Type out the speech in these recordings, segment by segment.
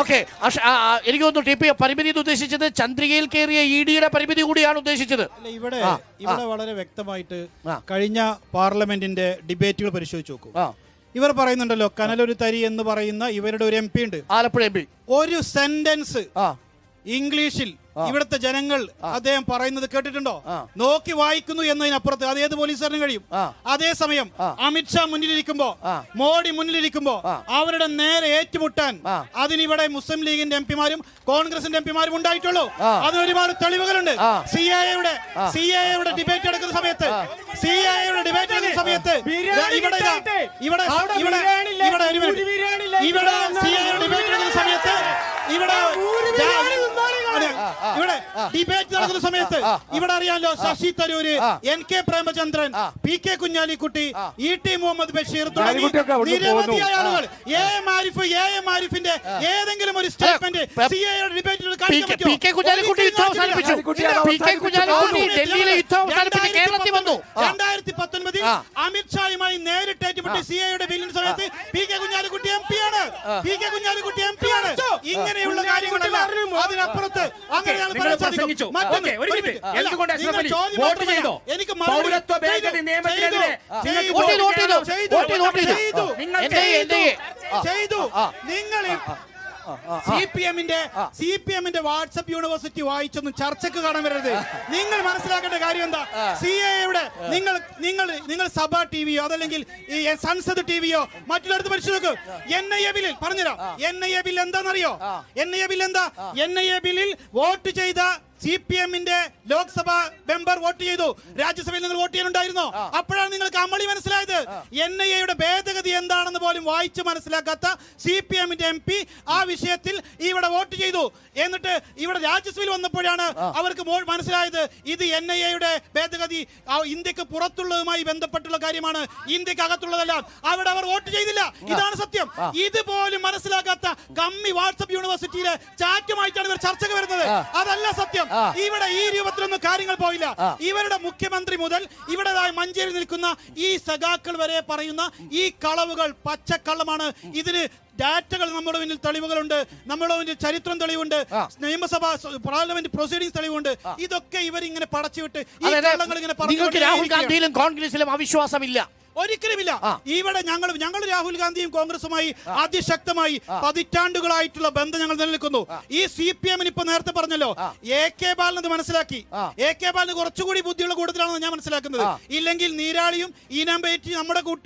Okay, എനിക്ക് തോന്നുന്നു T P പരിമിതി ഉദ്ദേശിച്ചത് ചന്ദ്രികയിൽ കയറിയ ഇഡിയുടെ പരിമിതി കൂടിയാണ് ഉദ്ദേശിച്ചത്. ഇവിടെ വളരെ വ്യക്തമായിട്ട് കഴിഞ്ഞ പാർലമെന്റിന്റെ ഡിബേറ്റുകൾ പരിശോധിച്ച് നോക്കൂ. ഇവർ പറയുന്നുണ്ടല്ലോ, കനലൊരു തരി എന്ന് പറയുന്ന ഇവരുടെ ഒരു MP ഉണ്ട്, ആലപ്പുഴ MP. ഒരു സെന്റൻസ് ഇംഗ്ലീഷിൽ ഇവിടുത്തെ ജനങ്ങൾ അദ്ദേഹം പറയുന്നത് കേട്ടിട്ടുണ്ടോ? നോക്കി വായിക്കുന്നു എന്നതിനപ്പുറത്ത് അത് ഏത് പോലീസുകാരനും കഴിയും. അതേസമയം അമിത്ഷാ മുന്നിലിരിക്കുമ്പോ, മോഡി മുന്നിലിരിക്കുമ്പോ അവരുടെ നേരെ ഏറ്റുമുട്ടാൻ അതിനിവിടെ മുസ്ലിം ലീഗിന്റെ MP-മാരും കോൺഗ്രസിന്റെ MP-മാരും ഉണ്ടായിട്ടുള്ളൂ. അതിന് ഒരുപാട് തെളിവുകളുണ്ട്. CAA-യുടെ ഡിബേറ്റ് നടക്കുന്ന സമയത്ത് ഇവിടെ അറിയാലോ, Sasi Tharoor, NK Premachandran, PK Kunhalikutty, ET Muhammad Basheer തുടങ്ങി നിരവധിയായ ആളുകൾ ആരിഫിന്റെ ഏതെങ്കിലും ഒരു സ്റ്റേറ്റ്മെന്റ് CAA ഡിബേറ്റിൽ കാണിക്കാൻ പറ്റുമോ? PK കുഞ്ഞാലിക്കുട്ടി യുദ്ധം അവസാനിപ്പിച്ചു. PK കുഞ്ഞാലിക്കുട്ടി ഡൽഹിയിലെ യുദ്ധം അവസാനിപ്പിച്ച് കേരളത്തിൽ വന്നു. 2019 അമിത്ഷായുമായി നേരിട്ട് ഏറ്റുമുട്ടി CAA ബില്ലിന്റെ സമയത്ത് PK കുഞ്ഞാലിക്കുട്ടി MP ആണ്. ഇങ്ങനെയുള്ള കാര്യങ്ങളല്ല, അതിനപ്പുറത്ത് അങ്ങനെയാണ് പറയാൻ സാധിക്കും. CPM-ന്റെ വാട്സ്ആപ്പ് യൂണിവേഴ്സിറ്റി വായിച്ചൊന്നും ചർച്ചക്ക് കാണാൻ വരരുത്. നിങ്ങൾ മനസ്സിലാക്കേണ്ട കാര്യം എന്താ? CAA-യുടെ നിങ്ങൾ സഭ ടിവിയോ അതല്ലെങ്കിൽ ഈ സംസദ് ടിവിയോ മറ്റുള്ളവർക്ക് പരിശോധിക്കൂ. NIA ബില്ലിൽ പറഞ്ഞുതരാം. NIA ബിൽ എന്താണെന്നറിയോ? NIA ബില്ലിൽ വോട്ട് ചെയ്ത CPM-ന്റെ ലോക്സഭാ മെമ്പർ വോട്ട് ചെയ്തു. രാജ്യസഭയിൽ നിങ്ങൾ വോട്ട് ചെയ്യാനുണ്ടായിരുന്നോ? അപ്പോഴാണ് നിങ്ങൾക്ക് അമളി മനസ്സിലായത്. NIA-യുടെ ഭേദഗതി എന്താണെന്ന് പോലും വായിച്ച് മനസ്സിലാക്കാത്ത CPM-ന്റെ MP ആ വിഷയത്തിൽ ഇവിടെ വോട്ട് ചെയ്തു. എന്നിട്ട് ഇവിടെ രാജ്യസഭയിൽ വന്നപ്പോഴാണ് അവർക്ക് മനസ്സിലായത് ഇത് NIA-യുടെ ഭേദഗതി ഇന്ത്യക്ക് പുറത്തുള്ളതുമായി ബന്ധപ്പെട്ടുള്ള കാര്യമാണ്, ഇന്ത്യക്ക് അകത്തുള്ളതല്ല. അവിടെ അവർ വോട്ട് ചെയ്തില്ല. ഇതാണ് സത്യം. ഇതുപോലും മനസ്സിലാക്കാത്ത കമ്മി വാട്സ്ആപ്പ് യൂണിവേഴ്സിറ്റിയിലെ ചാറ്റുമായിട്ടാണ് ഇവർ ചർച്ചയ്ക്ക് വരുന്നത്. അതല്ല സത്യം. ഇവിടെ ഈ രൂപത്തിലൊന്നും കാര്യങ്ങൾ പോയില്ല. ഇവരുടെ മുഖ്യമന്ത്രി മുതൽ ഇവിടെ മഞ്ചേരി നിൽക്കുന്ന ഈ സഖാക്കൾ വരെ പറയുന്ന ഈ കളവുകൾ പച്ചക്കള്ളമാണ്. ഇതിന് ഡാറ്റകൾ നമ്മുടെ മുന്നിൽ തെളിവുകളുണ്ട്, നമ്മുടെ മുന്നിൽ ചരിത്രം തെളിവുണ്ട്, നിയമസഭ പാർലമെന്റ് പ്രൊസീഡിംഗ്സ് തെളിവുണ്ട്. ഇതൊക്കെ ഇവരിങ്ങനെ പടച്ചുവിട്ട് ഈ കള്ളങ്ങൾ ഇങ്ങനെ പറഞ്ഞു. രാഹുൽ ഗാന്ധിയിലും കോൺഗ്രസിലും അവിശ്വാസമില്ല, ഒരിക്കലുമില്ല. ഇവിടെ ഞങ്ങൾ രാഹുൽ ഗാന്ധിയും കോൺഗ്രസുമായി അതിശക്തമായി പതിറ്റാണ്ടുകളായിട്ടുള്ള ബന്ധം ഞങ്ങൾ നിലനിൽക്കുന്നു. ഈ CPM-ന് ഇപ്പൊ നേരത്തെ പറഞ്ഞല്ലോ, AK ബാലൻ മനസ്സിലാക്കി. AK ബാലന് കുറച്ചുകൂടി ബുദ്ധിയുള്ള കൂടുതലാണെന്ന് ഞാൻ മനസ്സിലാക്കുന്നത്. ഇല്ലെങ്കിൽ നീരാളിയും ഈനാമ്പേറ്റി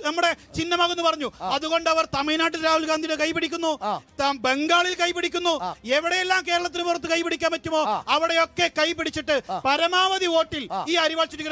നമ്മുടെ ചിഹ്നമാകുന്നു പറഞ്ഞു. അതുകൊണ്ട് അവർ തമിഴ്നാട്ടിൽ രാഹുൽ ഗാന്ധിയുടെ കൈപിടിക്കുന്നു, ബംഗാളിൽ കൈപിടിക്കുന്നു. എവിടെയെല്ലാം കേരളത്തിന് പുറത്ത് കൈപിടിക്കാൻ പറ്റുമോ അവിടെയൊക്കെ കൈപിടിച്ചിട്ട് പരമാവധി വോട്ടിൽ ഈ അരിവാൾ ചുറ്റിക